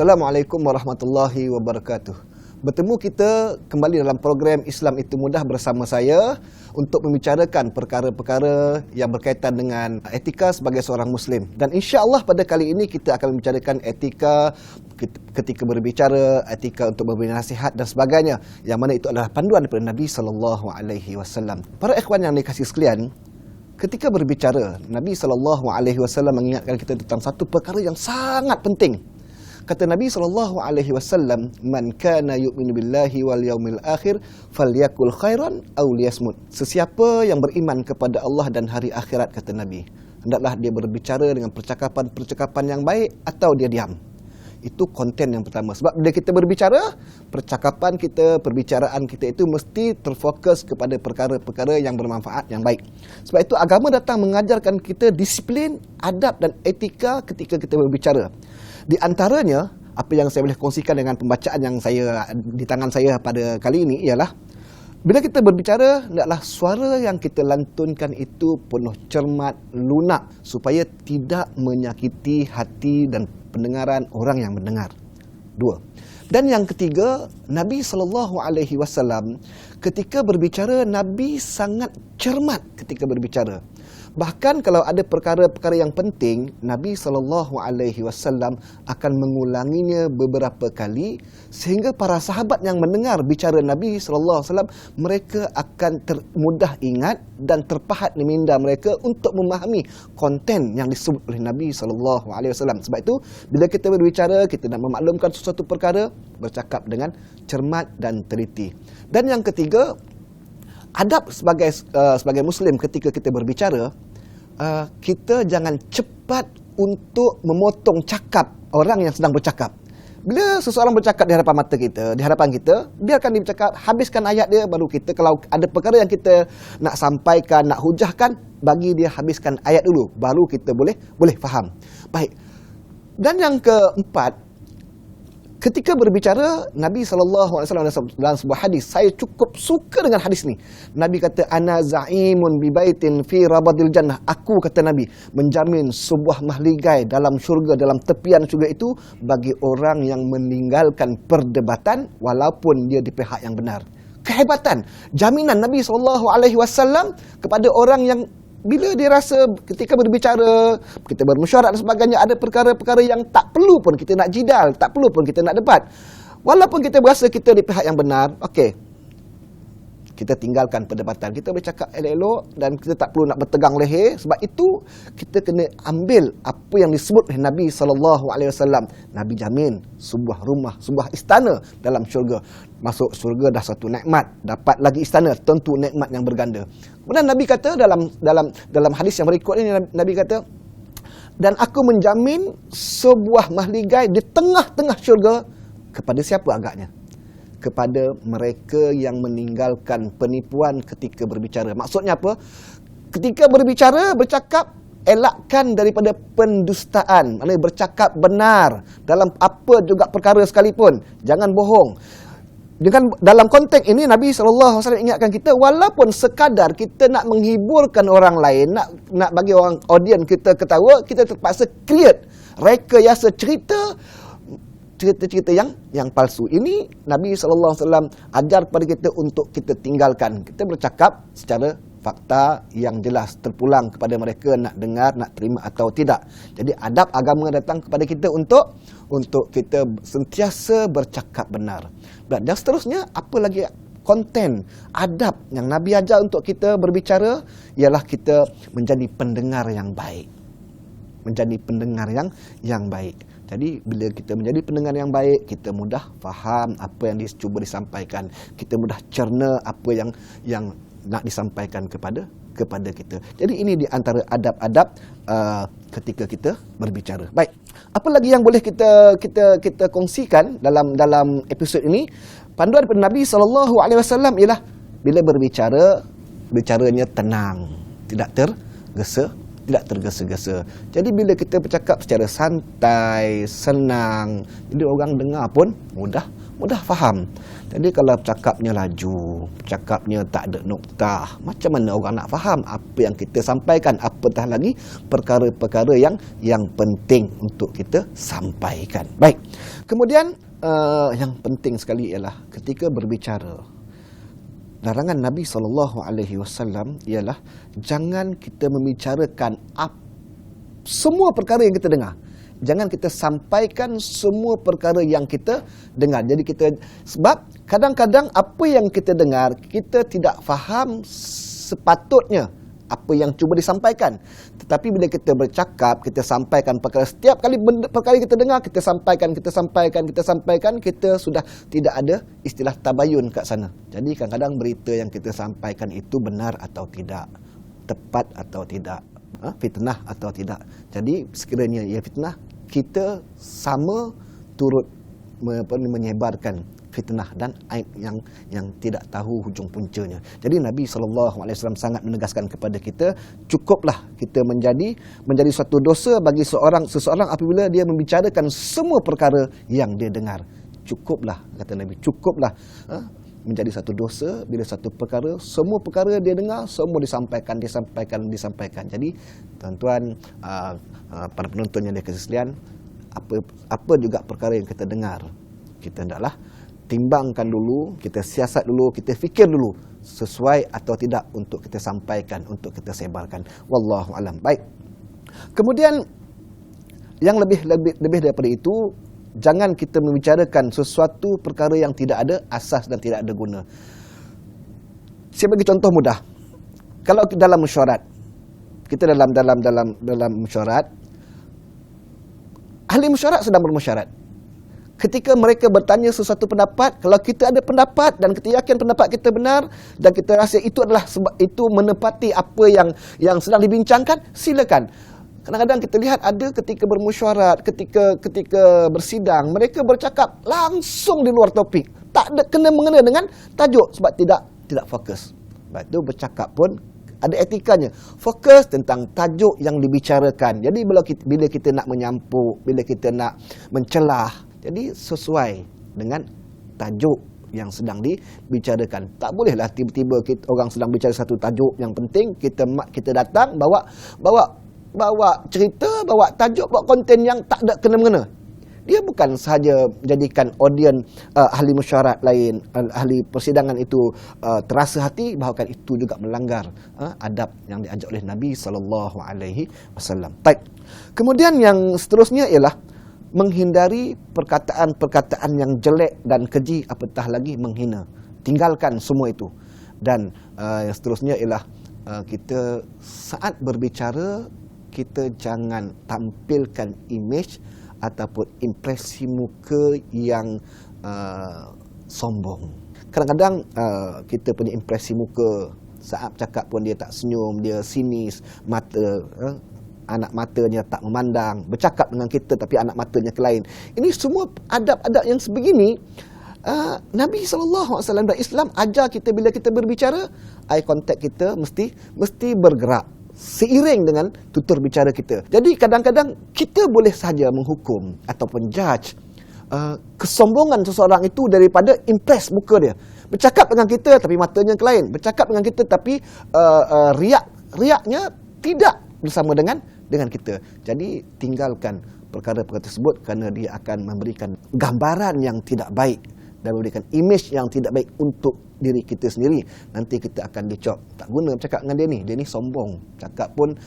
Assalamualaikum warahmatullahi wabarakatuh. Bertemu kita kembali dalam program Islam Itu Mudah bersama saya untuk membicarakan perkara-perkara yang berkaitan dengan etika sebagai seorang Muslim. Dan insya-Allah pada kali ini kita akan membicarakan etika ketika berbicara, etika untuk memberi nasihat dan sebagainya, yang mana itu adalah panduan daripada Nabi SAW. Para ikhwan yang dikasihi sekalian, ketika berbicara, Nabi SAW mengingatkan kita tentang satu perkara yang sangat penting. Kata Nabi SAW, "Man kana yu'minu billahi wal yaumil akhir falyakul khairan aw liyasmut." Sesiapa yang beriman kepada Allah dan hari akhirat, kata Nabi, hendaklah dia berbicara dengan percakapan yang baik atau dia diam. Itu konten yang pertama. Sebab bila kita berbicara, perbicaraan kita itu mesti terfokus kepada perkara-perkara yang bermanfaat, yang baik. Sebab itu agama datang mengajarkan kita disiplin, adab dan etika ketika kita berbicara. Di antaranya, apa yang saya boleh kongsikan dengan pembacaan yang di tangan saya pada kali ini ialah, bila kita berbicara, hendaklah suara yang kita lantunkan itu penuh cermat, lunak, supaya tidak menyakiti hati dan pendengaran orang yang mendengar. 2. Dan yang ketiga, Nabi SAW ketika berbicara, Nabi sangat cermat ketika berbicara. Bahkan kalau ada perkara-perkara yang penting, Nabi SAW akan mengulanginya beberapa kali, sehingga para sahabat yang mendengar bicara Nabi SAW, mereka akan mudah ingat dan terpahat di minda mereka untuk memahami konten yang disebut oleh Nabi SAW. Sebab itu, bila kita berbicara, kita nak memaklumkan sesuatu perkara, bercakap dengan cermat dan teliti. Dan yang ketiga, adab sebagai Muslim ketika kita berbicara, kita jangan cepat untuk memotong cakap orang yang sedang bercakap. Bila seseorang bercakap di hadapan kita, biarkan dia bercakap, habiskan ayat dia, baru kita, kalau ada perkara yang kita nak sampaikan, nak hujahkan, bagi dia habiskan ayat dulu, baru kita boleh faham. Baik. Dan yang keempat, ketika berbicara, Nabi SAW dalam sebuah hadis, saya cukup suka dengan hadis ni. Nabi kata, "Ana za'imun bi baitin fi rabadil jannah." Aku, kata Nabi, menjamin sebuah mahligai dalam syurga, dalam tepian syurga itu, bagi orang yang meninggalkan perdebatan walaupun dia di pihak yang benar. Kehebatan jaminan Nabi SAW kepada orang yang bila dia rasa ketika berbicara, kita bermesyuarat dan sebagainya, ada perkara-perkara yang tak perlu pun kita nak jidal, tak perlu pun kita nak debat. Walaupun kita berasa kita di pihak yang benar, okey, kita tinggalkan perdebatan. Kita bercakap elok-elok dan kita tak perlu nak bertegang leher. Sebab itu, kita kena ambil apa yang disebut oleh Nabi SAW. Nabi jamin sebuah rumah, sebuah istana dalam syurga. Masuk syurga dah satu nikmat, dapat lagi istana, tentu nikmat yang berganda. Kemudian Nabi kata dalam hadis yang berikut ini, Nabi kata, "Dan aku menjamin sebuah mahligai di tengah-tengah syurga." Kepada siapa agaknya? Kepada mereka yang meninggalkan penipuan ketika berbicara. Maksudnya apa? Ketika bercakap, elakkan daripada pendustaan. Maksudnya bercakap benar dalam apa juga perkara sekalipun. Jangan bohong. Dalam konteks ini, Nabi SAW ingatkan kita, walaupun sekadar kita nak menghiburkan orang lain, nak bagi orang audiens kita ketawa, kita terpaksa create, rekayasa cerita yang palsu. Ini Nabi SAW ajar kepada kita untuk kita tinggalkan. Kita bercakap secara fakta yang jelas, terpulang kepada mereka nak dengar, nak terima atau tidak. Jadi adab agama datang kepada kita untuk kita sentiasa bercakap benar. Dan seterusnya, apa lagi konten adab yang Nabi ajar untuk kita berbicara, ialah kita menjadi pendengar yang baik. Menjadi pendengar yang baik. Jadi bila kita menjadi pendengar yang baik, kita mudah faham apa yang cuba disampaikan. Kita mudah cerna apa yang nak disampaikan kepada kita. Jadi ini di antara adab-adab ketika kita berbicara. Baik. Apa lagi yang boleh kita kongsikan dalam episod ini? Panduan daripada Nabi SAW ialah bila bicaranya tenang, tidak tergesa-gesa. Jadi bila kita bercakap secara santai, senang, jadi orang dengar pun mudah mudah faham. Jadi kalau cakapnya laju, cakapnya tak ada noktah, macam mana orang nak faham apa yang kita sampaikan, apatah lagi perkara-perkara yang penting untuk kita sampaikan. Baik. Kemudian yang penting sekali ialah ketika berbicara, larangan Nabi SAW ialah jangan kita membicarakan semua perkara yang kita dengar. Jangan kita sampaikan semua perkara yang kita dengar. Jadi sebab kadang-kadang apa yang kita dengar, kita tidak faham sepatutnya apa yang cuba disampaikan. Tetapi bila kita bercakap, kita sampaikan perkara, setiap kali perkara kita dengar, kita sampaikan, kita sudah tidak ada istilah tabayun kat sana. Jadi kadang-kadang berita yang kita sampaikan itu benar atau tidak, tepat atau tidak, fitnah atau tidak. Jadi sekiranya ia fitnah, kita sama turut menyebarkan fitnah dan aib yang tidak tahu hujung puncanya. Jadi Nabi SAW sangat menegaskan kepada kita, cukuplah kita menjadi suatu dosa bagi seseorang apabila dia membicarakan semua perkara yang dia dengar. Cukuplah, kata Nabi, cukuplah menjadi satu dosa bila satu perkara, semua perkara dia dengar, semua disampaikan. Jadi tuan-tuan, para penonton yang dikasihi sekalian, apa juga perkara yang kita dengar, kita hendaklah timbangkan dulu, kita siasat dulu, kita fikir dulu sesuai atau tidak untuk kita sampaikan, untuk kita sebarkan. Wallahu alam. Baik. Kemudian yang lebih daripada itu, jangan kita membicarakan sesuatu perkara yang tidak ada asas dan tidak ada guna. Saya bagi contoh mudah. Kalau dalam mesyuarat, kita dalam mesyuarat, ahli mesyuarat sedang bermesyuarat. Ketika mereka bertanya sesuatu pendapat, kalau kita ada pendapat dan kita yakin pendapat kita benar dan kita rasa itu adalah sebab itu menepati apa yang sedang dibincangkan, silakan. Kadang-kadang kita lihat ada ketika bermesyuarat, ketika bersidang, mereka bercakap langsung di luar topik, tak ada kena-mengena dengan tajuk sebab tidak fokus. Sebab itu bercakap pun ada etikanya. Fokus tentang tajuk yang dibicarakan. Jadi bila kita nak menyampuk, bila kita nak mencelah, jadi sesuai dengan tajuk yang sedang dibicarakan. Tak bolehlah tiba-tiba orang sedang bicara satu tajuk yang penting, kita datang bawa cerita, bawa tajuk, bawa konten yang tak ada kena-mengena. Dia bukan sahaja jadikan audiens ahli mesyuarat lain, ahli persidangan itu terasa hati, bahkan itu juga melanggar adab yang diajak oleh Nabi SAW. Baik. Kemudian yang seterusnya ialah menghindari perkataan-perkataan yang jelek dan keji, apatah lagi menghina. Tinggalkan semua itu. Dan yang seterusnya ialah kita saat berbicara, kita jangan tampilkan imej ataupun impresi muka yang sombong. Kadang-kadang kita punya impresi muka, saat cakap pun dia tak senyum, dia sinis, anak matanya tak memandang, bercakap dengan kita tapi anak matanya ke lain. Ini semua adab-adab yang sebegini. Nabi SAW dan Islam ajar kita bila kita berbicara, eye contact kita mesti bergerak seiring dengan tutur bicara kita. Jadi kadang-kadang kita boleh sahaja menghukum ataupun judge kesombongan seseorang itu daripada impress muka dia. Bercakap dengan kita tapi matanya ke lain. Bercakap dengan kita tapi riaknya tidak bersama dengan kita. Jadi tinggalkan perkara-perkara tersebut kerana dia akan memberikan gambaran yang tidak baik dan memberikan imej yang tidak baik untuk diri kita sendiri. Nanti kita akan dicop. Tak guna bercakap dengan dia ni sombong. Cakap pun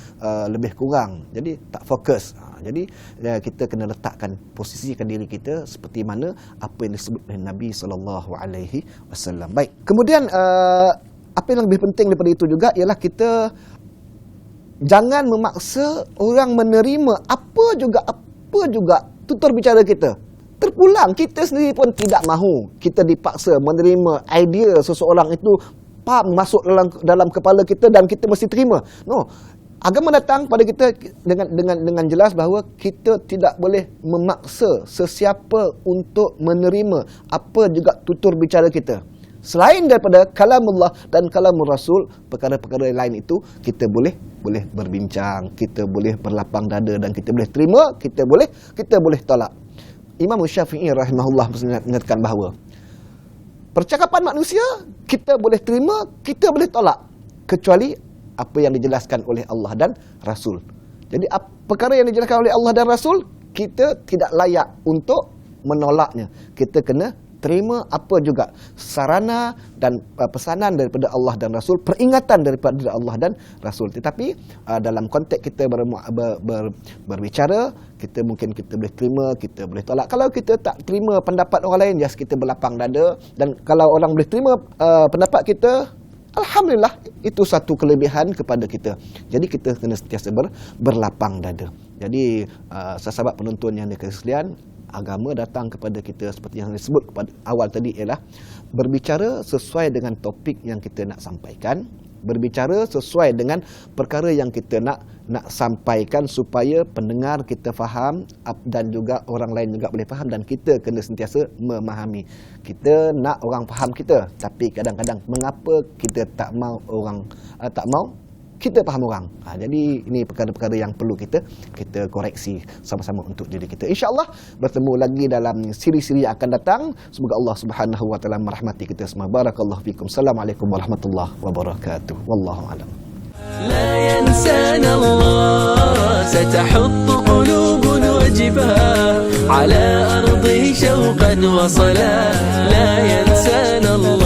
lebih kurang. Jadi tak fokus. Jadi kita kena letakkan, posisikan diri kita seperti mana apa yang disebut oleh Nabi SAW. Baik. Kemudian apa yang lebih penting daripada itu juga ialah kita jangan memaksa orang menerima apa juga tutur bicara kita. Terpulang kita sendiri pun tidak mahu. Kita dipaksa menerima idea seseorang itu masuk dalam kepala kita dan kita mesti terima. No. Agama datang pada kita dengan jelas bahawa kita tidak boleh memaksa sesiapa untuk menerima apa juga tutur bicara kita. Selain daripada kalamullah dan kalamur Rasul, perkara-perkara lain itu kita boleh berbincang, kita boleh berlapang dada dan kita boleh terima, kita boleh tolak. Imam Syafi'i rahimahullah mengatakan bahawa Percakapan manusia kita boleh terima, kita boleh tolak, kecuali apa yang dijelaskan oleh Allah dan Rasul. Jadi perkara yang dijelaskan oleh Allah dan Rasul, kita tidak layak untuk menolaknya. Kita kena terima apa juga sarana dan pesanan daripada Allah dan Rasul, peringatan daripada Allah dan Rasul. Tetapi dalam konteks kita berbicara, kita mungkin kita boleh terima, kita boleh tolak. Kalau kita tak terima pendapat orang lain, just kita berlapang dada. Dan kalau orang boleh terima pendapat kita, alhamdulillah, itu satu kelebihan kepada kita. Jadi kita kena sentiasa berlapang dada. Jadi sahabat penonton yang dikasihi sekalian, agama datang kepada kita seperti yang disebut pada awal tadi, ialah berbicara sesuai dengan topik yang kita nak sampaikan, berbicara sesuai dengan perkara yang kita nak sampaikan, supaya pendengar kita faham dan juga orang lain juga boleh faham, dan kita kena sentiasa memahami. Kita nak orang faham kita, tapi kadang-kadang mengapa kita tak mau kita faham orang. Jadi ini perkara-perkara yang perlu kita koreksi sama-sama untuk diri kita. InsyaAllah bertemu lagi dalam siri-siri yang akan datang. Semoga Allah Subhanahu wa taala merahmati kita semua. Barakallahu fikum. Assalamualaikum warahmatullahi wabarakatuh. Wallahu a'lam. لا ينسانا الله ستحط قلوب وجبها على أرضه شوقا وصلا لا ينسانا الله